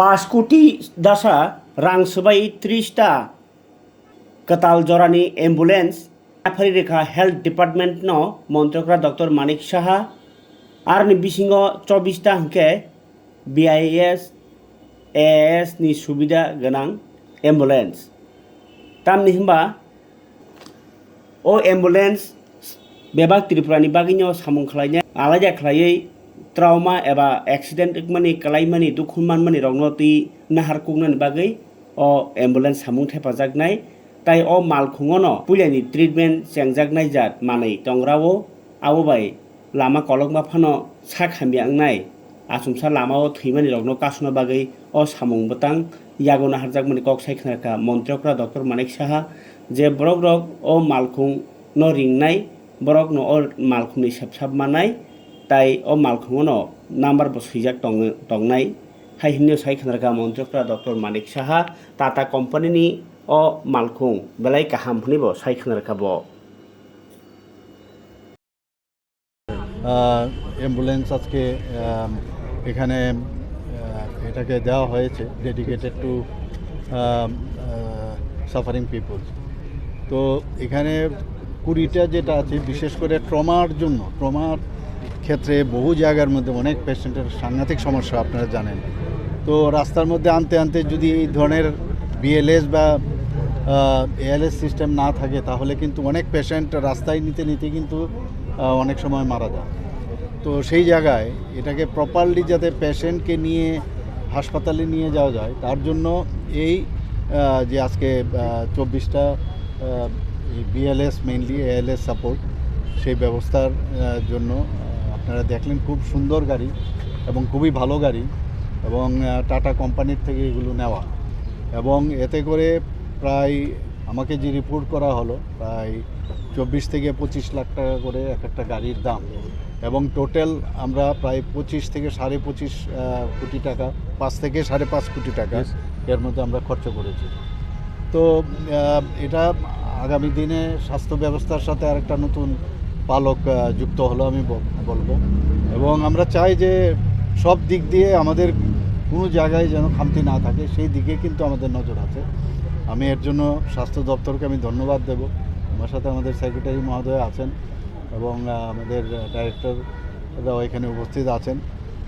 5 কোটি दासा रां सोबाय 30टा कताल जरानी एम्बुलेंस आफारि रेखा हेल्थ डिपार्टमेंट नो मंत्रकरा डॉक्टर मानिक साहा आरनि बिसिङाव 24टा हंके BIS AAS नि सुबिदा गोनां एम्बुलेंस तामनि हिंबा ओ एम्बुलेंस बेबाग त्रिपुरानि बागिनो सामुं खालायनाय आलादा खालायै ट्राउमा एबा एक्सीडेंट माने कलायमानि दुखुमान माने रंनति नाहार कुंगनानि बागै ओ एम्बुलेंस सामुं थेफाजागनाय ताई ओ मालखुङनो पुलियानि ट्रिटमेंट सेंजागनाय जात मानै तंग्रावो आवबाय लामा कलकमा फानो साखामियांनाय आसुमसा लामाओ थैमानि रंनो कासनो बागै ओ सामुं बतां यागो नाहारजाग माने कक सायखनाका मंत्रकरा डॉक्टर मानिक साहा जे ब्रक रक ओ मालखुं नो रिंनाय ब्रक नो ओ मालखुंनि सेबसाब मानाय ताई ओ मालखुङनो नाम्बार बसैजाक तंनाय हाइहिनो सायखनाका मंत्रकरा डॉक्टर मानिक साहा टाटा कंपनी ओ मालखुं बेलाय काहाम फनिबो सायखनारखाबो অ্যাম্বুলেন্স আজকে এখানে এটাকে দেওয়া হয়েছে ডেডিকেটেড টু সাফারিং পিপল। তো এখানে 20টা যেটা আছে বিশেষ করে ট্রমার জন্য, ট্রমার ক্ষেত্রে বহু জায়গার মধ্যে অনেক পেশেন্টের সাংঘাতিক সমস্যা আপনারা জানেন। তো রাস্তার মধ্যে আনতে আনতে যদি এই ধরনের BLS বা ALS সিস্টেম না থাকে তাহলে কিন্তু অনেক পেশেন্ট রাস্তায় নিতে নিতে কিন্তু অনেক সময় মারা যায়। তো সেই জায়গায় এটাকে প্রপারলি যাতে পেশেন্টকে নিয়ে হাসপাতালে নিয়ে যাওয়া যায় তার জন্য এই যে আজকে 24টা BLS মেইনলি ALS সাপোর্ট সেই ব্যবস্থার জন্য আপনারা দেখলেন খুব সুন্দর গাড়ি এবং খুবই ভালো গাড়ি এবং টাটা কোম্পানির থেকে এগুলো নেওয়া এবং এতে করে প্রায় আমাকে যে রিপোর্ট করা হলো প্রায় 24 থেকে 25 লাখ টাকা করে এক একটা গাড়ির দাম এবং টোটাল আমরা প্রায় 25 থেকে 25.5 কোটি টাকা 5 থেকে 5.5 কোটি টাকা এর মধ্যে আমরা খরচ করেছি। তো এটা আগামী দিনে স্বাস্থ্য ব্যবস্থার সাথে আরেকটা নতুন পালক যুক্ত হলো আমি বলবো এবং আমরা চাই যে সব দিক দিয়ে আমাদের কোনো জায়গায় যেন খামতি না থাকে সেই দিকে কিন্তু আমাদের নজর আছে। আমি এর জন্য স্বাস্থ্য দপ্তরকে আমি ধন্যবাদ দেব। আমার সাথে আমাদের সেক্রেটারি মহোদয় আছেন এবং আমাদের ডাইরেক্টররাও এখানে উপস্থিত আছেন।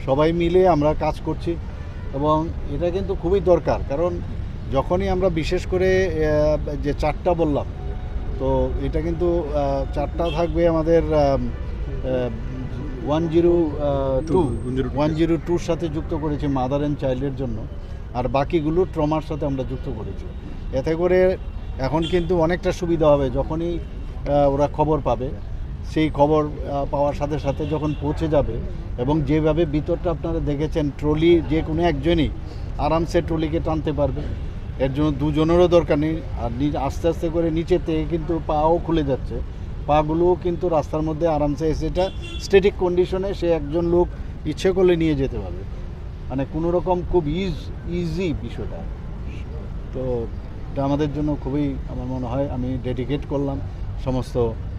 সবাই মিলে আমরা কাজ করছি এবং এটা কিন্তু খুবই দরকার, কারণ যখনই আমরা বিশেষ করে যে 4টা বললাম তো এটা কিন্তু 4টা থাকবে আমাদের 102 সাথে যুক্ত করেছি মাদার অ্যান্ড চাইল্ডের জন্য, আর বাকিগুলো ট্রমার সাথে আমরা যুক্ত করেছি। এতে করে এখন কিন্তু অনেকটা সুবিধা হবে, যখনই ওরা খবর পাবে সেই খবর পাওয়ার সাথে সাথে যখন পৌঁছে যাবে এবং যেভাবে ভিতরটা আপনারা দেখেছেন ট্রলি যে কোনো একজনই আরামসে ট্রলিকে টানতে পারবে, এর জন্য দুজনেরও দরকার নেই। আর আস্তে আস্তে করে নিচে থেকে কিন্তু পাও খুলে যাচ্ছে, পাগুলোও কিন্তু রাস্তার মধ্যে আরামসে এসে এটা স্ট্যাটিক কন্ডিশনে সে একজন লোক ইচ্ছে করলে নিয়ে যেতে পারবে, মানে কোনো রকম খুব ইজি বিষয়টা। তো এটা আমাদের জন্য খুবই আমার মনে হয় আমি ডেডিকেট করলাম সমস্ত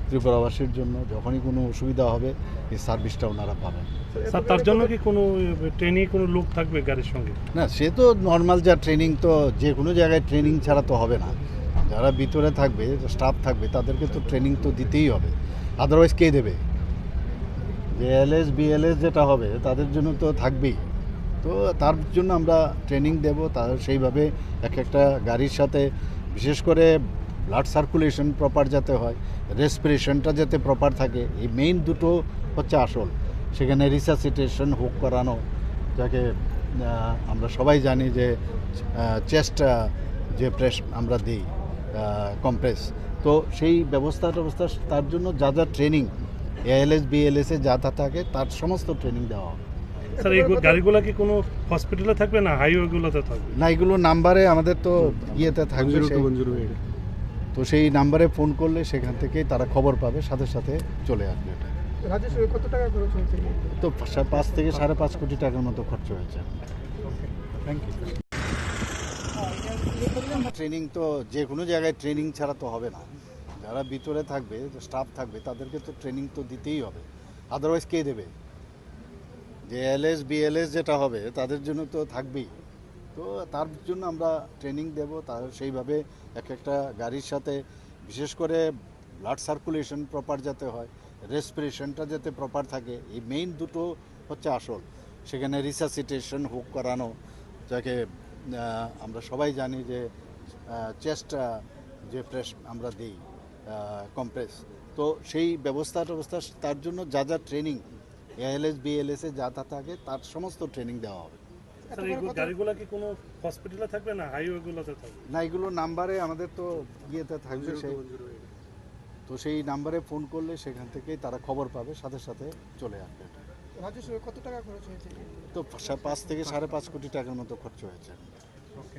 ত্রিপুরাবাসীর জন্য, যখনই কোনো অসুবিধা হবে এই সার্ভিসটা ওনারা পাবেন। স্যার তার জন্য কি কোনো ট্রেনিং কোনো লোক থাকবে গাড়ির সঙ্গে? না, সে তো নর্মাল যা ট্রেনিং, তো যে কোনো জায়গায় ট্রেনিং ছাড়া তো হবে না। যারা ভিতরে থাকবে স্টাফ থাকবে তাদেরকে তো ট্রেনিং তো দিতেই হবে, আদারওয়াইজ কে দেবে? যে ALS BLS যেটা হবে তাদের জন্য তো থাকবেই, তো তার জন্য আমরা ট্রেনিং দেব। তার সেইভাবে এক একটা গাড়ির সাথে বিশেষ করে ব্লাড সার্কুলেশন প্রপার যাতে হয়, রেসপিরেশনটা যাতে প্রপার থাকে, এই মেইন দুটো হচ্ছে আসল। সেখানে রিসাসিটেশন হোক করানো, যাকে আমরা সবাই জানি যে চেস্ট যে প্রেস আমরা দিই কম্প্রেস, তো সেই ব্যবস্থা তার জন্য যা যা ট্রেনিং ALS BLS-এ যা থাকে তার সমস্ত ট্রেনিং দেওয়া হবে। স্যার এই গাড়িগুলো কি কোনো হসপিটালে থাকবে না হাইওয়েগুলোতে থাকবে? না, এগুলো নাম্বারে আমাদের তো ইয়েতে থাকবে, তো সেই নাম্বারে ফোন করলে সেখান থেকেই তারা খবর পাবে, সাথে সাথে চলে আসবে। এটা কত টাকা খরচ হয়েছে? তো 5 থেকে 5.5 কোটি টাকার মতো খরচ হয়েছে। Thank you. ট্রেনিং তো যে কোনো জায়গায় ট্রেনিং ছাড়া তো হবে না। যারা ভিতরে থাকবে স্টাফ থাকবে তাদেরকে তো ট্রেনিং তো দিতেই হবে, আদারওয়াইজ কে দেবে? যে ALS BLS যেটা হবে তাদের জন্য তো থাকবেই, তো তার জন্য আমরা ট্রেনিং দেব, তার সেইভাবে এক একটা গাড়ির সাথে বিশেষ করে ব্লাড সার্কুলেশন প্রপার যাতে হয়, রেসপিরেশনটা যাতে প্রপার থাকে, এই মেইন দুটো হচ্ছে আসল। সেখানে রিসাসিটেশন হোক করানো, যাকে আমরা সবাই জানি যে চেস্ট যে প্রেস আমরা দিই কম্প্রেস, তো সেই ব্যবস্থা তার জন্য যা যা ট্রেনিং এএলএস বিএলএসে যা যা থাকে তার সমস্ত ট্রেনিং দেওয়া হবে। স্যার এই গাড়িগুলো কি কোনো হসপিটালে থাকবে না হাইওয়েগুলোতে থাকবে? না, এগুলো নাম্বারে আমাদের তো ইয়েতে থাকবে, তো সেই নাম্বারে ফোন করলে সেখান থেকেই তারা খবর পাবে, সাথে সাথে চলে আসবে। রাজ্য সরকার কত টাকা খরচ হয়েছে? তো 5 থেকে 5.5 কোটি টাকার মতো খরচ হয়েছে। ওকে।